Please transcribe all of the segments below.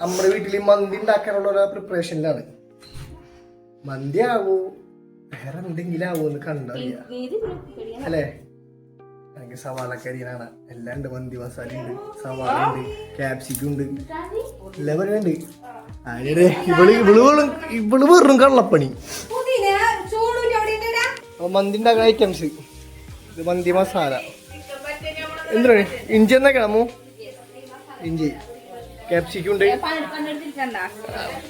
നമ്മുടെ വീട്ടിൽ മന്തി ഉണ്ടാക്കാനുള്ള പ്രിപ്പറേഷനിലാണ്. മന്തി ആവോ വേറെ എന്തെങ്കിലും ആവോ എന്ന് കണ്ടറിയാ അല്ലേ? എനിക്ക് സവാളൊക്കെ അരിയാനാണ്. എല്ലാം ഉണ്ട്. മന്തി മസാല ഉണ്ട്, സവാള ഉണ്ട്, ക്യാപ്സിക്കം ഉണ്ട്, എല്ലാം ഉണ്ട്. അതിനിടെ ഇവള് വെറും കള്ളപ്പണി. മന്തി ഉണ്ടാക്കുന്ന ഐറ്റംസ് ഇത് മന്തി മസാല എന്താണ്? ഇഞ്ചി എന്നൊക്കെയാണോ? ഇഞ്ചി, ക്യാപ്സിക്കം ഉണ്ട്.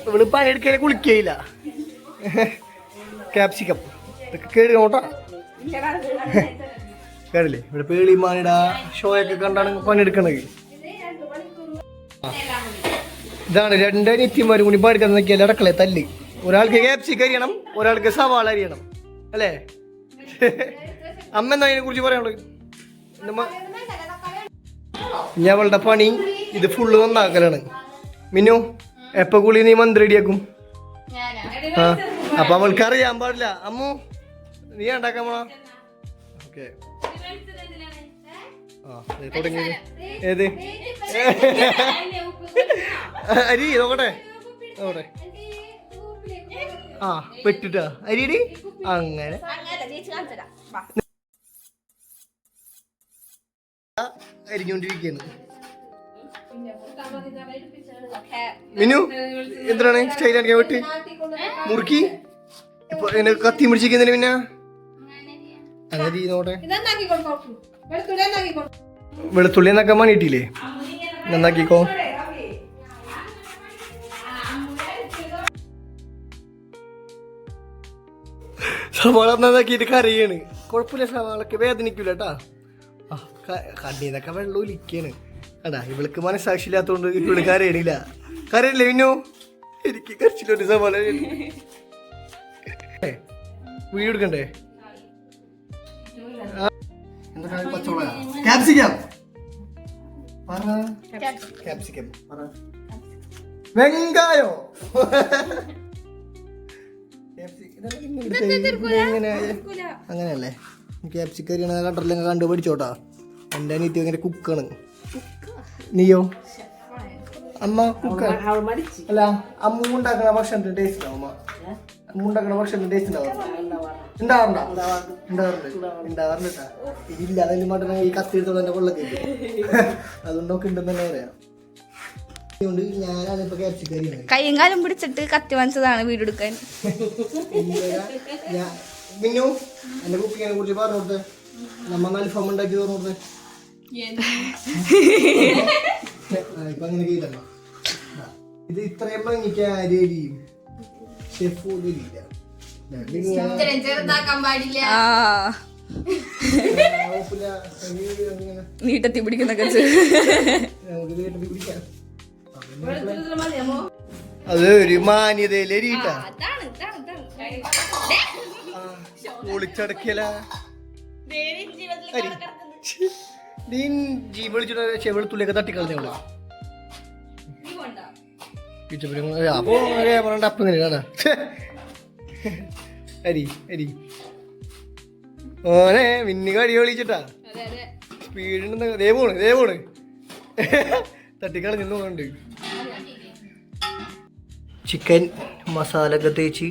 ഇവള് പണിയെടുക്കല് കുളിക്കയില്ല. ക്യാപ്സിക്കം ഇതൊക്കെ കേടി നോട്ടാ കേടില്ലേ? ഇവിടെ പേളിമാനിടാ ഷോയൊക്കെ കണ്ടാണ് പണിയെടുക്കണത്. ഇതാണ് രണ്ട് നിത്യന്മാരും കൂടി പണിയെടുക്കാൻ നോക്കിയാൽ അടക്കളെ തല്ല്. ഒരാൾക്ക് ക്യാപ്സിക്കം അരിയണം, ഒരാൾക്ക് സവാള അരിയണം അല്ലേ? അമ്മ എന്താ അതിനെ കുറിച്ച് പറയാനുള്ളത്? ഞവളുടെ പണി ഇത് ഫുള്ള് നന്നാക്കലാണ്. മിന്നു എപ്പ കൂടി നീ മന്തി റെഡിയാക്കും? ആ അപ്പൊ അവൾക്ക് അറിയാൻ പാടില്ല. അമ്മു നീ ഉണ്ടാക്കാൻ പോണ? ഓക്കെ ആ തുടങ്ങി. ഏത് അരി നോക്കട്ടെ നോക്കട്ടെ. ആ പെട്ടിട്ടാ അരിയടി അങ്ങനെ അരിഞ്ഞോണ്ടിരിക്കുകയാണ്. മിനു എന്താണ് സ്റ്റൈൽ അടിക്കാൻ വിട്ട് മുറുക്കി ഇപ്പൊ കത്തി മുടിച്ചിരിക്കുന്നതിന് പിന്നെ അങ്ങനെ നോട്ടെ. വെളുത്തുള്ളി എന്നൊക്കെ മണിയിട്ടില്ലേ? നന്നാക്കിക്കോ. സവാള നന്നാക്കിയിട്ട് കറിയാണ്. കുഴപ്പമില്ല, സവാളൊക്കെ വേദനിക്കൂല കേട്ടാ. ആ കണ്ണീന്നൊക്കെ വെള്ളം ഒലിക്കാണ്. അടാ ഇവൾക്ക് മനസ്സാക്ഷിയില്ലാത്തോണ്ട് ഇവള് കരയണില്ല. കരയില്ലേ മിന്നു? എനിക്ക് കരച്ചിലൊരു സവാള വീഡിയോ എടുക്കണ്ടേ? ക്യാപ്സിക്കം ക്യാപ്സിക്കം വെങ്കായോ അങ്ങനെയല്ലേ? ക്യാപ്സിക്കം കണ്ടറില്ല കണ്ടു പഠിച്ചോട്ടാ. എൻ്റെ അനിയത്തി അങ്ങനെ കുക്കാണ്. നീയോ? അമ്മ കുക്കാണ് അല്ല അമ്മ ഉണ്ടാക്കണ ഭക്ഷണത്തിന് ടേസ്റ്റ് ആവും. അമ്മ ഉണ്ടാക്കണ ഭക്ഷണത്തിന് ടേസ്റ്റ് ഉണ്ടാവാറുണ്ട്. ഇതില്ല അതെല്ലാം മട്ടൻ ഈ കത്തി എടുത്തോളം എൻ്റെ കൊള്ളൊക്കെ അതുകൊണ്ടൊക്കെ ഉണ്ടെന്ന് തന്നെ പറയാം. ഞാനാണ് ഇപ്പൊ ക്യാപ്സിക്കം കയ്യും കാലം പിടിച്ചിട്ട് കത്തി വാങ്ങിച്ചതാണ് വീട് എടുക്കാൻ. മിന്നു എന്റെ കുക്കിങ്ങിനെ കുറിച്ച് പറഞ്ഞു കൊടുത്തേ. നമ്മ അൽഫാം ഉണ്ടാക്കി പറഞ്ഞു കൊടുത്തേ. ഇപ്പൊ അങ്ങനെ ചെയ്തല്ലോ. ഇത് ഇത്രയും ഭംഗിക്ക് ആരെയും ഷെഫ് പോലും ഇല്ല. നീട്ടത്തി പിടിക്കുന്ന അത് ഒരു മാന്യതയിലേരിട്ട ഒളിച്ചടക്കിയല്ല. വെളുത്തുള്ളിയൊക്കെ തട്ടിക്കളഞ്ഞ അപ്പൊ അപ്പ് ഇങ്ങനെയാണ്. അരി അരി ഓനെ മിന്നി കടി കളിച്ചിട്ടാ സ്പീഡ് ദേവോണ് തട്ടിക്കളഞ്ഞു തോന്നുന്നുണ്ട്. ചിക്കൻ മസാല ഒക്കെ തേച്ച്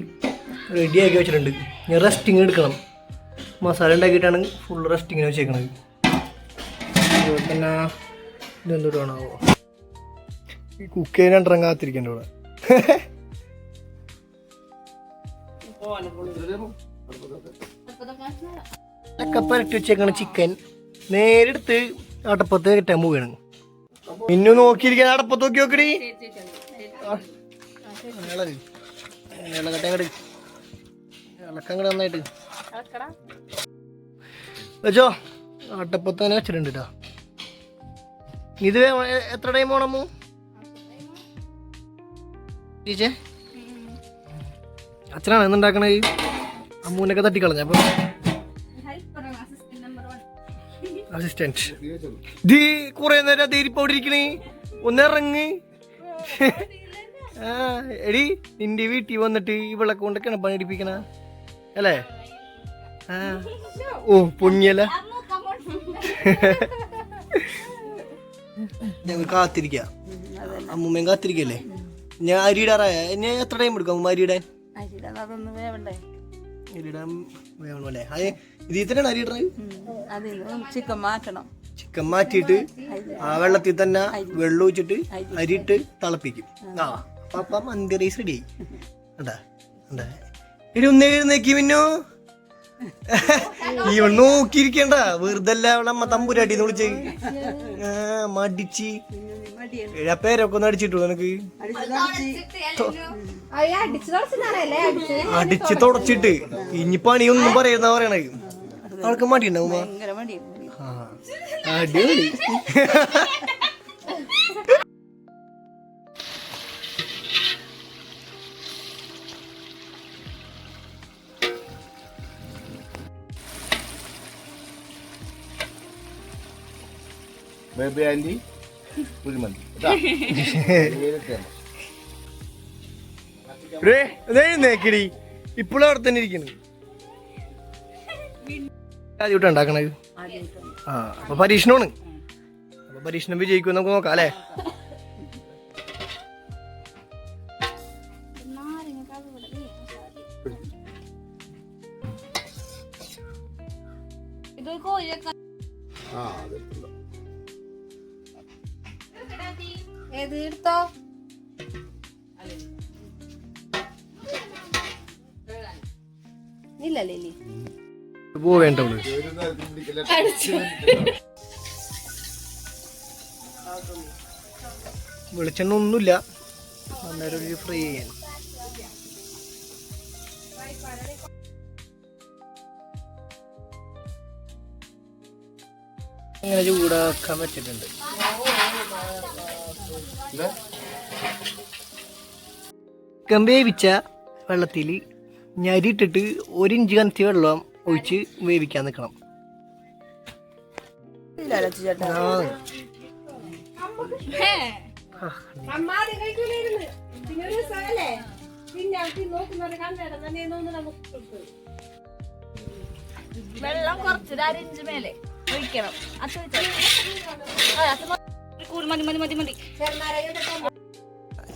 റെഡിയാക്കി വെച്ചിട്ടുണ്ട്. ഞാൻ റെസ്റ്റിങ് എടുക്കണം. മസാല ഉണ്ടാക്കിയിട്ടാണ് ഫുൾ റെസ്റ്റിങ്ങിന് വെച്ചേക്കണത്. അതുപോലെ തന്നെ ഇതെന്തോട്ട് വേണമാവോ ഈ കുക്ക് ചെയ്യാൻ രണ്ടിറങ്ങാത്തിരിക്കണ്ട ഇവിടെ. ഒക്കെ പരട്ടി വെച്ചേക്കണ ചിക്കൻ നേരെടുത്ത് അടപ്പത്ത് കിട്ടാൻ പോവുകയാണ്. ഇന്നു നോക്കിയിരിക്കാൻ അടപ്പത്ത് നോക്കി നോക്കടി. ഇളക്കങ്ങട് നന്നായിട്ട് വെച്ചോ. അട്ടപ്പത്ത് തന്നെ വെച്ചിട്ടുണ്ട് കേട്ടോ. ഇത് എത്ര ടൈം പോണമ്മു ടീച്ചേ? അച്ഛനാണ് എന്നുണ്ടാക്കണത്. അമ്മൂനൊക്കെ തട്ടിക്കളഞ്ഞ അപ്പൊ അസിസ്റ്റന്റ് ഇത് കുറെ നേരം തീരിപ്പോ അവിടെ ഇരിക്കണേ. ഒന്നിറങ്ങ്. ആ എടി നിന്റെ വീട്ടിൽ വന്നിട്ട് ഇവളെ കൊണ്ടൊക്കെയാണ് പണിയെടുപ്പിക്കണ അല്ലേ? ആ ഓ പൊങ്ങിയല്ല. ഞങ്ങൾ കാത്തിരിക്കാം. അമ്മൂമ്മയും കാത്തിരിക്കല്ലേ? ഞാൻ അരിയിടാറായ ഞാൻ എത്ര ടൈം എടുക്കും അമ്മ അരിയിടാൻ? അരിയിടാൻ വേണമല്ലേ? അത് ഇതിൽ തന്നെയാണ് അരിയിടുന്നത്. ചിക്കൻ മാറ്റിയിട്ട് ആ വെള്ളത്തിൽ തന്നെ വെള്ളം ഒഴിച്ചിട്ട് അരിയിട്ട് തിളപ്പിക്കും. ആ അപ്പൊ മന്തി റൈസ് റെഡി ആയി. എന്താ എന്താ ഇനി ഒന്ന് എഴുന്നേക്കി പിന്നോ ഇവൻ നോക്കിയിരിക്കണ്ട. വെറുതെ അമ്മ തമ്പുരാട്ടിന്ന് വിളിച്ച് മടിച്ച് പേരൊക്കെ ഒന്ന് അടിച്ചിട്ടു നിനക്ക്. അടിച്ച് തുടച്ചിട്ട് ഇനി പണിയൊന്നും പറയുന്ന പറയണത്. അവൾക്ക് മടിയുണ്ടാവും. അടിപൊളി. ബേബി ആൻറ്റി കുഴിമന്തി നേക്കിടി ഇപ്പോഴും അവിടെ തന്നെ ഇരിക്കണ്. ആദ്യമായിട്ട് ഉണ്ടാക്കണത്. ആ അപ്പൊ പരീക്ഷണമാണ്. അപ്പൊ പരീക്ഷണം വിജയിക്കും നമുക്ക് നോക്കാം അല്ലേ? എടുത്തോ ഇല്ലല്ലേ പോവേണ്ട വെളിച്ചെണ്ണ ഒന്നുമില്ല. അന്നേരം ഒരു ഫ്രൈ ചെയ്യാൻ ഇങ്ങനെ ചൂടാക്കാൻ പറ്റിയിട്ടുണ്ട്. ചിക്കൻ വേവിച്ച വെള്ളത്തിൽ ഞരിട്ടിട്ട് 1 ഇഞ്ച് കനത്തി വെള്ളം ഒഴിച്ച് വേവിക്കാൻ നിൽക്കണം. വെള്ളം കുറച്ച് 1 ഇഞ്ച് മേലെ ഒഴിക്കണം.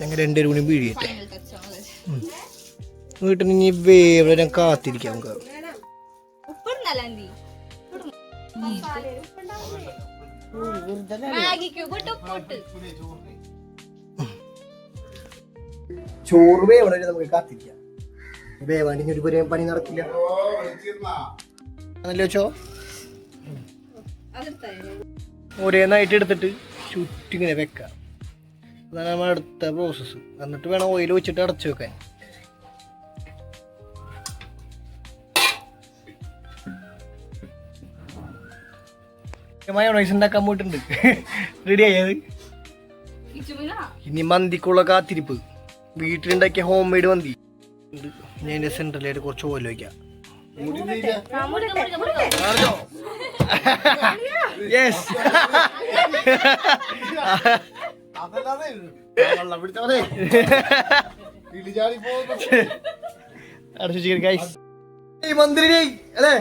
ഞങ്ങൾ 2 കൂടി വീഴിയിട്ട് വീട്ടിൽ ഇനി വേറെ ഞാൻ കാത്തിരിക്കാം. നമുക്ക് ചോറ് വേവണ നമുക്ക് കാത്തിരിക്കാം. വേവാണെങ്കിൽ ഒരു പണി നടക്കില്ല. അതല്ലേ വെച്ചോ ഒരേന്നായിട്ട് എടുത്തിട്ട് ചുറ്റിങ്ങനെ വെക്കാം. അതാണ് നമ്മൾ അടുത്ത പ്രോസസ്സ്. എന്നിട്ട് വേണം ഓയിൽ വെച്ചിട്ട് അടച്ചു വെക്കാൻ. മയോണൈസ് ഉണ്ടാക്കാൻ പോയിട്ടുണ്ട്. റെഡി ആയത്. ഇനി മന്തിക്കുള്ള കാത്തിരിപ്പ്. വീട്ടിലുണ്ടാക്കിയ ഹോം മെയ്ഡ് മന്തി. ഞാൻ എൻ്റെ സെൻട്രലായിട്ട് കുറച്ച് ഓയിൽ വയ്ക്കാം. യെസ് മന്ത്രി അല്ലേ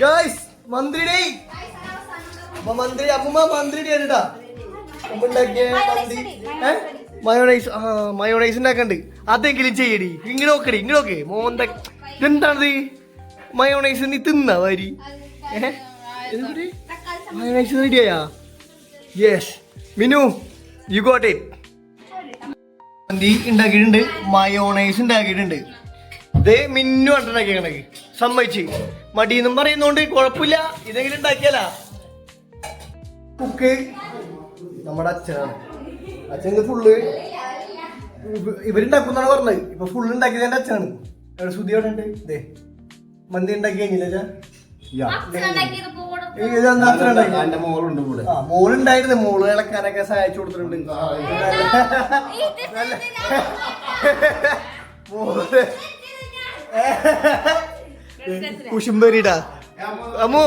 ഗൈസ്? മന്ത്രി മന്ത്രി അമ്മ മന്ത്രി കേട്ടാ ഉണ്ടാക്കിയ മന്തി മയോണൈസ്. ആ മയോണൈസ് ഉണ്ടാക്കണ്ട്. അതെങ്കിലും ചെയ്യടി. ഇങ്ങനെ നോക്കടി. ഇങ്ങനെ നോക്കേ മോന്ത ഇതെന്താണത്? മയോണൈസ് നീ തിന്ന വരി. മയോണൈസ് റെഡിയാ? Yes Minu you got it. മന്തി ഉണ്ടാക്കിയിട്ടുണ്ട്. മയോണൈസ് ഉണ്ടാക്കിയിട്ടുണ്ട്. ഇത് മിന്നു ഉണ്ടാക്കിയ സമ്മതിച്ച് മടിയെന്നും പറയുന്നോണ്ട് കുഴപ്പമില്ല. ഇതെങ്കിലും ഉണ്ടാക്കിയാലാ. കുക്ക് നമ്മുടെ അച്ഛനാണ്. അച്ഛൻ ഫുള്ള് ഇവരുണ്ടാക്കുന്നാണ് പറഞ്ഞത്. ഇപ്പൊ ഫുള്ള് ഉണ്ടാക്കിയത് എന്റെ അച്ഛനാണ്. സുധി അവിടെ ഉണ്ട്. ഇതേ മന്തി ഉണ്ടാക്കി കഴിഞ്ഞില്ല. മോളുണ്ടായിരുന്നു. മോള് ഇളക്കാനൊക്കെ സഹായിച്ചു കൊടുത്തിട്ടുണ്ട്. കുശുംബരിടാ അമ്മു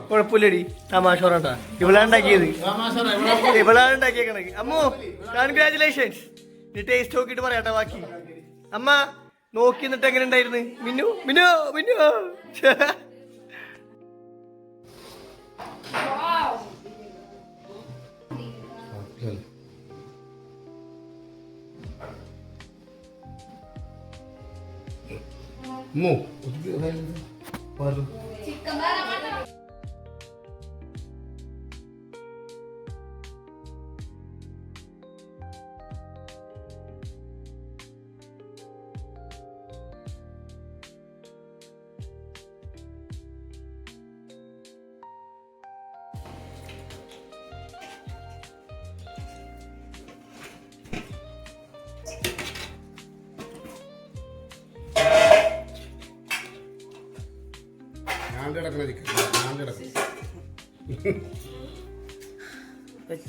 കുഴപ്പമില്ലടി. തമാശ പറഞ്ഞാ ഇവളാണ്ടാക്കിയത്. ഇവളാണ്ടാക്കിയേക്കണ. അമ്മു കൺഗ്രാചുലേഷൻസ്. നീ ടേസ്റ്റ് നോക്കിട്ട് പറയാട്ടെ ബാക്കി. അമ്മ നോക്കി എന്നിട്ട് എങ്ങനെ ഉണ്ടായിരുന്നു? മിന്നു മിന്നു മിന്നു അമ്മോ മാറും.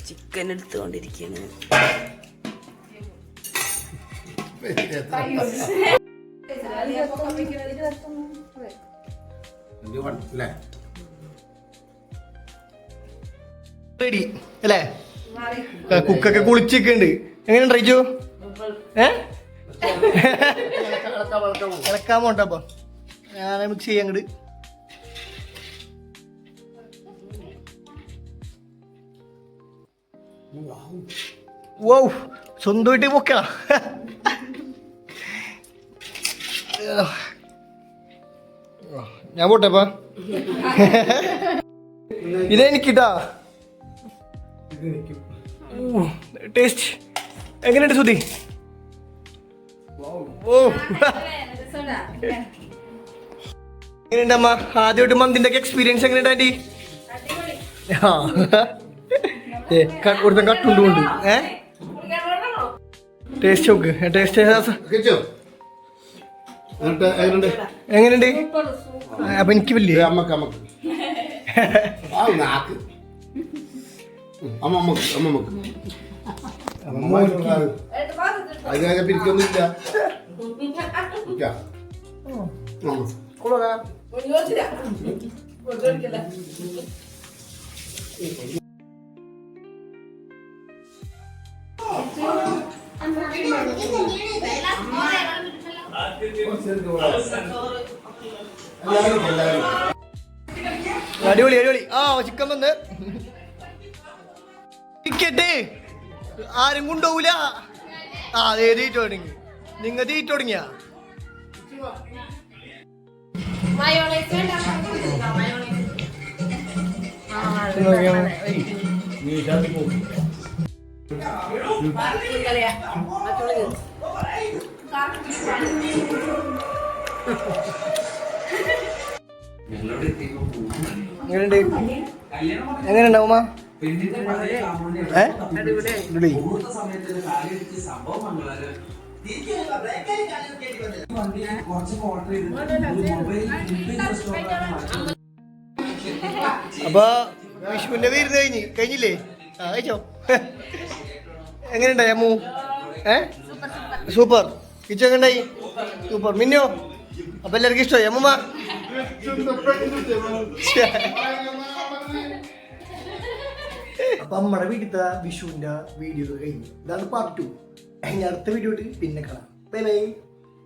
ചിക്കൻ എടുത്തുകൊണ്ടിരിക്കുകയാണ്. റെഡി അല്ലേ? കുക്കൊക്കെ കുളിച്ചൊക്കെയുണ്ട്. എങ്ങനെയുണ്ട് റൈജു? ഇളക്കാൻ പോണ്ടപ്പോ ഞാൻ മിക്സ് ചെയ്യാൻ അങ്ങോട്ട്. വൗ സ്വന്തമായിട്ട് പൊക്ക. ഞാൻ പോട്ടെപ്പാ. ഇതെനിക്കിട്ടാ ടേസ്റ്റ് എങ്ങനെയുണ്ട് സുധി? ഓ എങ്ങനെയുണ്ട് അമ്മ? ആദ്യമായിട്ട് മന്തിന്റെ ഒക്കെ എക്സ്പീരിയൻസ് എങ്ങനെയുണ്ട് ആന്റി? ഒരുത്തൻ കട്ടുണ്ടുണ്ട്. ടേസ്റ്റ് നോക്ക്. ടേസ്റ്റ് എങ്ങനെയുണ്ട്? അപ്പൊ എനിക്ക് വലിയ അമ്മക്ക് അമ്മക്ക് നാക്ക് അമ്മമ്മക്ക് അതിനാകെ പിരിക്കൊന്നുമില്ല. അടിപൊളി അടിപൊളി. ആ ചിക്കൻ വന്ന് ടിക്കറ്റ് ആരും കൊണ്ടുപോകൂല. ആ അതേ തീറ്റ തുടങ്ങി. നിങ്ങൾ തീറ്റ തുടങ്ങിയ എങ്ങനെയുണ്ട്? എങ്ങനെയുണ്ടാവുമ്മ? അടിപൊളി. അപ്പൊ വിഷുവിന്റെ പേര് കഴിഞ്ഞില്ലേ? ആ കഴിച്ചോ. എങ്ങനെയുണ്ടായി അമ്മു? സൂപ്പർ. കിച്ചു എങ്ങനെയുണ്ടായി? സൂപ്പർ. മിന്നോ? അപ്പൊ എല്ലാവർക്കും ഇഷ്ടമായി അമ്മൂമ്മ? അപ്പൊ നമ്മുടെ വീട്ടിലത്തെ വിഷുവിന്റെ വീഡിയോ കഴിഞ്ഞു. ഇതാണ് പാർട്ട് 2. അടുത്ത വീഡിയോ പിന്നെ കാണാം. Bye bye.